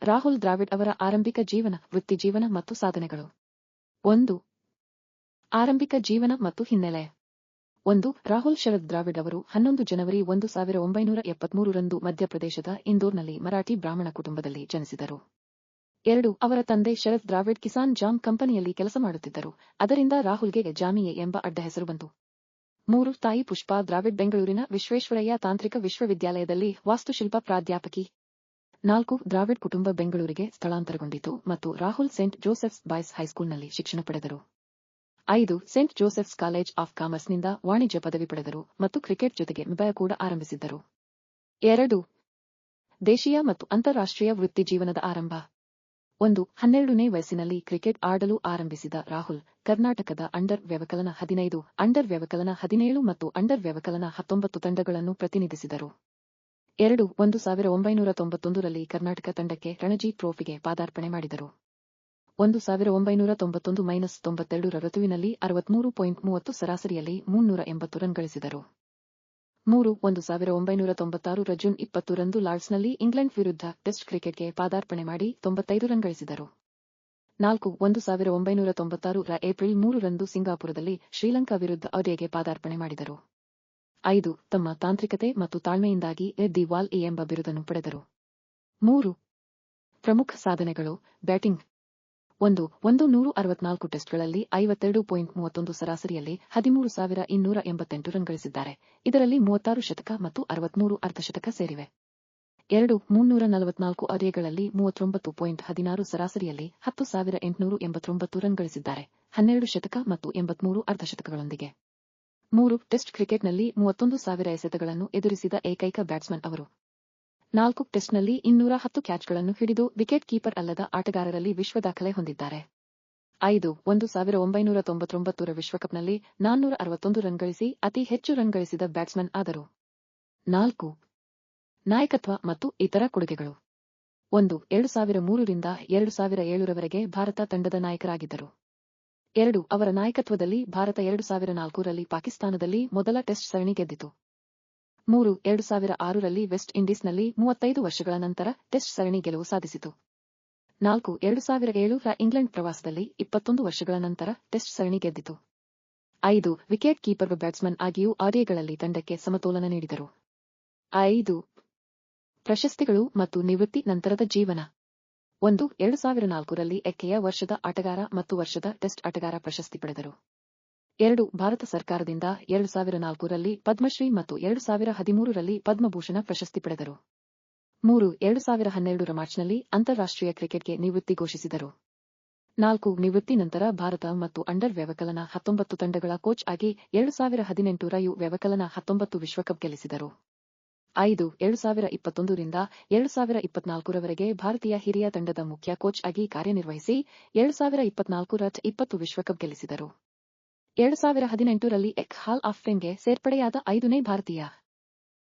ರಾಹುಲ್ ದ್ರಾವಿಡ್ ಅವರ ಆರಂಭಿಕ ಜೀವನ, ವೃತ್ತಿಜೀವನ ಮತ್ತು ಸಾಧನೆಗಳು. 1. ಆರಂಭಿಕ ಜೀವನ ಮತ್ತು ಹಿನ್ನೆಲೆ. 1. ರಾಹುಲ್ ಶರದ್ ದ್ರಾವಿಡ್ ಅವರು 11 ಜನವರಿ 1973 ರಂದು ಮಧ್ಯಪ್ರದೇಶದ ಇಂದೋರ್ನಲ್ಲಿ ಮರಾಠಿ ಬ್ರಾಹ್ಮಣ ಕುಟುಂಬದಲ್ಲಿ ಜನಿಸಿದರು. 2. ಅವರ ತಂದೆ ಶರದ್ ದ್ರಾವಿಡ್ ಕಿಸಾನ್ ಜಾಮ್ ಕಂಪನಿಯಲ್ಲಿ ಕೆಲಸ ಮಾಡುತ್ತಿದ್ದರು, ಅದರಿಂದ ರಾಹುಲ್ಗೆ ಜಾಮಿಯೆ ಎಂಬ ಅಡ್ಡಹೆಸರು ಬಂತು. 3. ತಾಯಿ ಪುಷ್ಪಾ ದ್ರಾವಿಡ್ ಬೆಂಗಳೂರಿನ ವಿಶ್ವೇಶ್ವರಯ್ಯ ತಾಂತ್ರಿಕ ವಿಶ್ವವಿದ್ಯಾಲಯದಲ್ಲಿ ವಾಸ್ತುಶಿಲ್ಪ ಪ್ರಾಧ್ಯಾಪಕಿ. 4. ದ್ರಾವಿಡ್ ಕುಟುಂಬ ಬೆಂಗಳೂರಿಗೆ ಸ್ಥಳಾಂತರಗೊಂಡಿತು ಮತ್ತು ರಾಹುಲ್ ಸೇಂಟ್ ಜೋಸೆಫ್ಸ್ ಬಾಯ್ಸ್ ಹೈಸ್ಕೂಲ್ನಲ್ಲಿ ಶಿಕ್ಷಣ ಪಡೆದರು. 5. ಸೇಂಟ್ ಜೋಸೆಫ್ಸ್ ಕಾಲೇಜ್ ಆಫ್ ಕಾಮರ್ಸ್ನಿಂದ ವಾಣಿಜ್ಯ ಪದವಿ ಪಡೆದರು ಮತ್ತು ಕ್ರಿಕೆಟ್ ಜೊತೆಗೆ MBA ಕೂಡ ಆರಂಭಿಸಿದ್ದರು. 2. ದೇಶೀಯ ಮತ್ತು ಅಂತಾರಾಷ್ಟ್ರೀಯ ವೃತ್ತಿಜೀವನದ ಆರಂಭ. 1. 12ನೇ ವಯಸ್ಸಿನಲ್ಲಿ ಕ್ರಿಕೆಟ್ ಆಡಲು ಆರಂಭಿಸಿದ ರಾಹುಲ್ ಕರ್ನಾಟಕದ ಅಂಡರ್ ವ್ಯವಕಲನ 15, ಅಂಡರ್ ವ್ಯವಕಲನ 17 ಮತ್ತು ಅಂಡರ್ ವ್ಯವಕಲನ 19 ತಂಡಗಳನ್ನು ಪ್ರತಿನಿಧಿಸಿದರು. 2. 1991 ರಲ್ಲಿ ಕರ್ನಾಟಕ ತಂಡಕ್ಕೆ ರಣಜಿ ಟ್ರೋಫಿಗೆ ಪಾದಾರ್ಪಣೆ ಮಾಡಿದರು. 1991-92 ರ ಋತುವಿನಲ್ಲಿ 63.30 ಸರಾಸರಿಯಲ್ಲಿ 380 ರನ್ ಗಳಿಸಿದರು. 3. 1996 ರ ಜೂನ್ 20 ರಂದು ಲಾರ್ಡ್ಸ್ನಲ್ಲಿ ಇಂಗ್ಲೆಂಡ್ ವಿರುದ್ಧ ಟೆಸ್ಟ್ ಕ್ರಿಕೆಟ್ಗೆ ಪಾದಾರ್ಪಣೆ ಮಾಡಿ 95 ರನ್ ಗಳಿಸಿದರು. 4. 1996 ರ ಏಪ್ರಿಲ್ 3 ರಂದು ಸಿಂಗಾಪುರದಲ್ಲಿ ಶ್ರೀಲಂಕಾ ವಿರುದ್ಧ ODIಗೆ ಪಾದಾರ್ಪಣೆ ಮಾಡಿದರು. 5. ತಮ್ಮ ತಾಂತ್ರಿಕತೆ ಮತ್ತು ತಾಳ್ಮೆಯಿಂದಾಗಿ ದಿ ವಾಲ್ ಇ ಎಂಬ ಬಿರುದನ್ನು ಪಡೆದರು. 3. ಪ್ರಮುಖ ಸಾಧನೆಗಳು. ಬ್ಯಾಟಿಂಗ್. 1. 164 ಟೆಸ್ಟ್ಗಳಲ್ಲಿ 52.31 ಸರಾಸರಿಯಲ್ಲಿ 13,288 ರನ್ ಗಳಿಸಿದ್ದಾರೆ, ಇದರಲ್ಲಿ 36 ಶತಕ ಮತ್ತು 63 ಅರ್ಧಶತಕ ಸೇರಿವೆ. 2. 344 ODIಗಳಲ್ಲಿ 39.16 ಸರಾಸರಿಯಲ್ಲಿ 10,889 ರನ್ ಗಳಿಸಿದ್ದಾರೆ, 12 ಶತಕ ಮತ್ತು 83 ಅರ್ಧಶತಕಗಳೊಂದಿಗೆ. 3. ಟೆಸ್ಟ್ ಕ್ರಿಕೆಟ್ನಲ್ಲಿ 31,000 ಎಸೆತಗಳನ್ನು ಎದುರಿಸಿದ ಏಕೈಕ ಬ್ಯಾಟ್ಸ್ಮನ್ ಅವರು. 4. ಟೆಸ್ಟ್ನಲ್ಲಿ 210 ಕ್ಯಾಚ್ಗಳನ್ನು ಹಿಡಿದು ವಿಕೆಟ್ ಕೀಪರ್ ಅಲ್ಲದ ಆಟಗಾರರಲ್ಲಿ ವಿಶ್ವ ದಾಖಲೆ ಹೊಂದಿದ್ದಾರೆ. 5. 1999 ರ ವಿಶ್ವಕಪ್ನಲ್ಲಿ 461 ರನ್ ಗಳಿಸಿ ಅತಿ ಹೆಚ್ಚು ರನ್ ಗಳಿಸಿದ ಬ್ಯಾಟ್ಸ್ಮನ್ ಆದರು. 4. ನಾಯಕತ್ವ ಮತ್ತು ಇತರ ಕೊಡುಗೆಗಳು. 1. 2003 ರಿಂದ 2007 ರವರೆಗೆ ಭಾರತ ತಂಡದ ನಾಯಕರಾಗಿದ್ದರು. 2. ಅವರ ನಾಯಕತ್ವದಲ್ಲಿ ಭಾರತ 2004 ರಲ್ಲಿ ಪಾಕಿಸ್ತಾನದಲ್ಲಿ ಮೊದಲ ಟೆಸ್ಟ್ ಸರಣಿ ಗೆದ್ದಿತು. 3. 2006 ರಲ್ಲಿ ವೆಸ್ಟ್ ಇಂಡೀಸ್ನಲ್ಲಿ 35 ವರ್ಷಗಳ ನಂತರ ಟೆಸ್ಟ್ ಸರಣಿ ಗೆಲುವು ಸಾಧಿಸಿತು. 4. 2007 ರ ಇಂಗ್ಲೆಂಡ್ ಪ್ರವಾಸದಲ್ಲಿ 21 ವರ್ಷಗಳ ನಂತರ ಟೆಸ್ಟ್ ಸರಣಿ ಗೆದ್ದಿತು. 5. ವಿಕೆಟ್ ಕೀಪರ್ ಬ್ಯಾಟ್ಸ್ಮನ್ ಆಗಿಯೂ ODIಗಳಲ್ಲಿ ತಂಡಕ್ಕೆ ಸಮತೋಲನ ನೀಡಿದರು. 5. ಪ್ರಶಸ್ತಿಗಳು ಮತ್ತು ನಿವೃತ್ತಿ ನಂತರದ ಜೀವನ. 1. 2004 ರಲ್ಲಿ ಎಕ್ಕೆಯ ವರ್ಷದ ಆಟಗಾರ ಮತ್ತು ವರ್ಷದ ಟೆಸ್ಟ್ ಆಟಗಾರ ಪ್ರಶಸ್ತಿ ಪಡೆದರು. 2. ಭಾರತ ಸರ್ಕಾರದಿಂದ 2004 ರಲ್ಲಿ ಪದ್ಮಶ್ರೀ ಮತ್ತು 2013 ರಲ್ಲಿ ಪದ್ಮಭೂಷಣ ಪ್ರಶಸ್ತಿ ಪಡೆದರು. 3. 2012 ರ ಮಾರ್ಚ್ನಲ್ಲಿ ಅಂತಾರಾಷ್ಟ್ರೀಯ ಕ್ರಿಕೆಟ್ಗೆ ನಿವೃತ್ತಿ ಘೋಷಿಸಿದರು. 4. ನಿವೃತ್ತಿ ನಂತರ ಭಾರತ ಮತ್ತು ಅಂಡರ್ ವ್ಯವಕಲನ 19 ತಂಡಗಳ ಕೋಚ್ ಆಗಿ 2018 ರ ಯು ವ್ಯವಕಲನ 19 ವಿಶ್ವಕಪ್ ಗೆಲ್ಲಿಸಿದರು. 5. 2021 ರಿಂದ 2024 ರವರೆಗೆ ಭಾರತೀಯ ಹಿರಿಯ ತಂಡದ ಮುಖ್ಯ ಕೋಚ್ ಆಗಿ ಕಾರ್ಯನಿರ್ವಹಿಸಿ 2024 ರ T20 ವಿಶ್ವಕಪ್ ಗೆಲ್ಲಿಸಿದರು. 2018 ರಲ್ಲಿ ಎಕ್ ಹಾಲ್ ಆಫ್ ಫೇಮ್ಗೆ ಸೇರ್ಪಡೆಯಾದ 5ನೇ ಭಾರತೀಯ